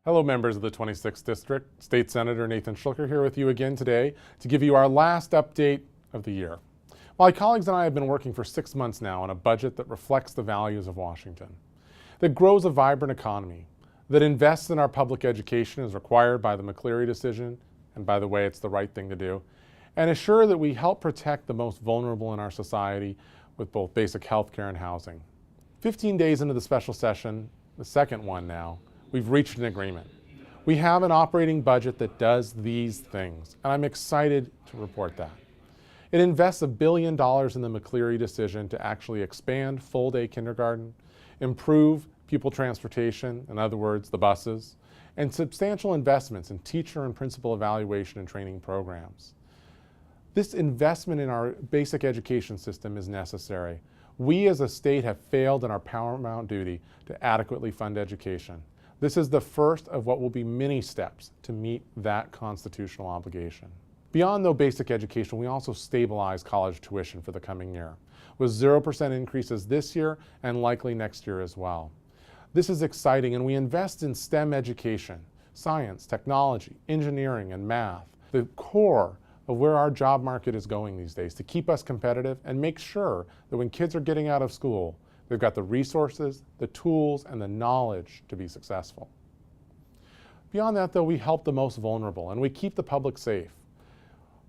Hello members of the 26th District. State Senator Nathan Schlicher here with you again today to give you our last update of the year. My colleagues and I have been working for 6 months now on a budget that reflects the values of Washington, that grows a vibrant economy, that invests in our public education as required by the McCleary decision, and by the way, it's the right thing to do, and assure that we help protect the most vulnerable in our society with both basic health care and housing. 15 days into the special session, the second one now, we've reached an agreement. We have an operating budget that does these things, and I'm excited to report that. It invests $1 billion in the McCleary decision to actually expand full-day kindergarten, improve pupil transportation, in other words, the buses, and substantial investments in teacher and principal evaluation and training programs. This investment in our basic education system is necessary. We as a state have failed in our paramount duty to adequately fund education. This is the first of what will be many steps to meet that constitutional obligation. Beyond, though, basic education, we also stabilize college tuition for the coming year, with 0% increases this year and likely next year as well. This is exciting, and we invest in STEM education, science, technology, engineering, and math, the core of where our job market is going these days, to keep us competitive and make sure that when kids are getting out of school, they've got the resources, the tools, and the knowledge to be successful. Beyond that, though, we help the most vulnerable and we keep the public safe.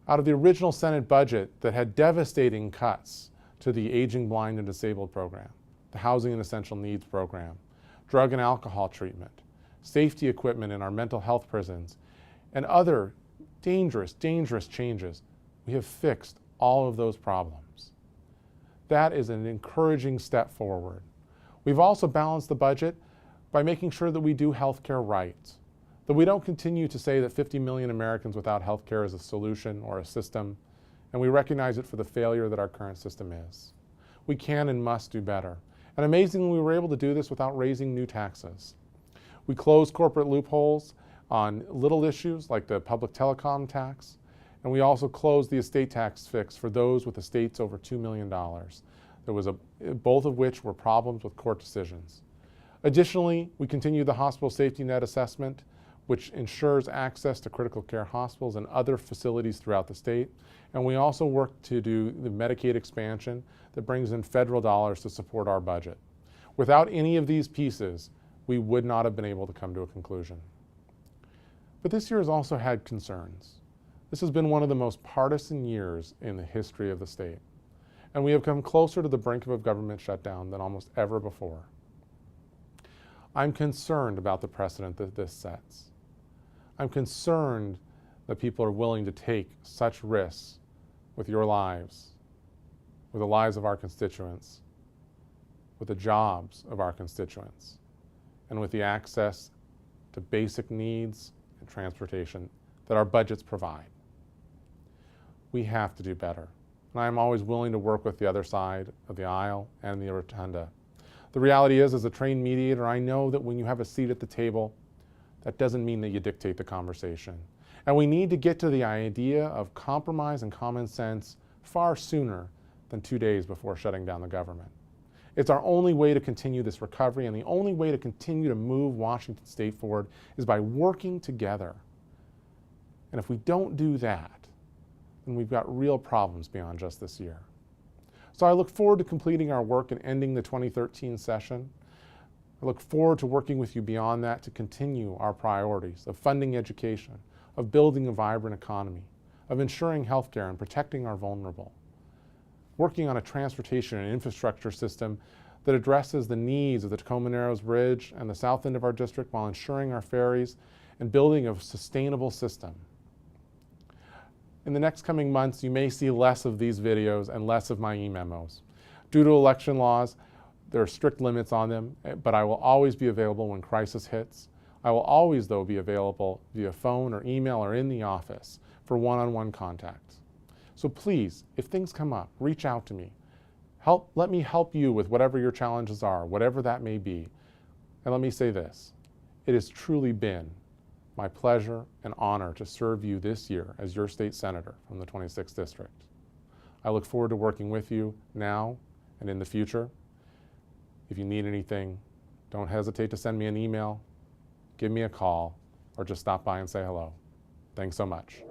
Out of the original Senate budget that had devastating cuts to the Aging, Blind, and Disabled program, the Housing and Essential Needs program, drug and alcohol treatment, safety equipment in our mental health prisons, and other dangerous changes, we have fixed all of those problems. That is an encouraging step forward. We've also balanced the budget by making sure that we do health care right, that we don't continue to say that 50 million Americans without health care is a solution or a system, and we recognize it for the failure that our current system is. We can and must do better. And amazingly, we were able to do this without raising new taxes. We closed corporate loopholes on little issues like the public telecom tax, and we also closed the estate tax fix for those with estates over $2 million. Both of which were problems with court decisions. Additionally, we continued the hospital safety net assessment, which ensures access to critical care hospitals and other facilities throughout the state. And we also worked to do the Medicaid expansion that brings in federal dollars to support our budget. Without any of these pieces, we would not have been able to come to a conclusion. But this year has also had concerns. This has been one of the most partisan years in the history of the state. And we have come closer to the brink of a government shutdown than almost ever before. I'm concerned about the precedent that this sets. I'm concerned that people are willing to take such risks with your lives, with the lives of our constituents, with the jobs of our constituents, and with the access to basic needs and transportation that our budgets provide. We have to do better. And I'm always willing to work with the other side of the aisle and the rotunda. The reality is, as a trained mediator, I know that when you have a seat at the table, that doesn't mean that you dictate the conversation. And we need to get to the idea of compromise and common sense far sooner than 2 days before shutting down the government. It's our only way to continue this recovery, and the only way to continue to move Washington State forward is by working together. And if we don't do that, then we've got real problems beyond just this year. So I look forward to completing our work and ending the 2013 session. I look forward to working with you beyond that to continue our priorities of funding education, of building a vibrant economy, of ensuring health care and protecting our vulnerable, working on a transportation and infrastructure system that addresses the needs of the Tacoma Narrows Bridge and the south end of our district while ensuring our ferries and building a sustainable system. In the next coming months, you may see less of these videos and less of my e-memos. Due to election laws, there are strict limits on them, but I will always be available when crisis hits. I will always, though, be available via phone or email or in the office for one-on-one contacts. So please, if things come up, reach out to me. Let me help you with whatever your challenges are, whatever that may be. And let me say this, it has truly been my pleasure and honor to serve you this year as your state senator from the 26th District. I look forward to working with you now and in the future. If you need anything, don't hesitate to send me an email, give me a call, or just stop by and say hello. Thanks so much.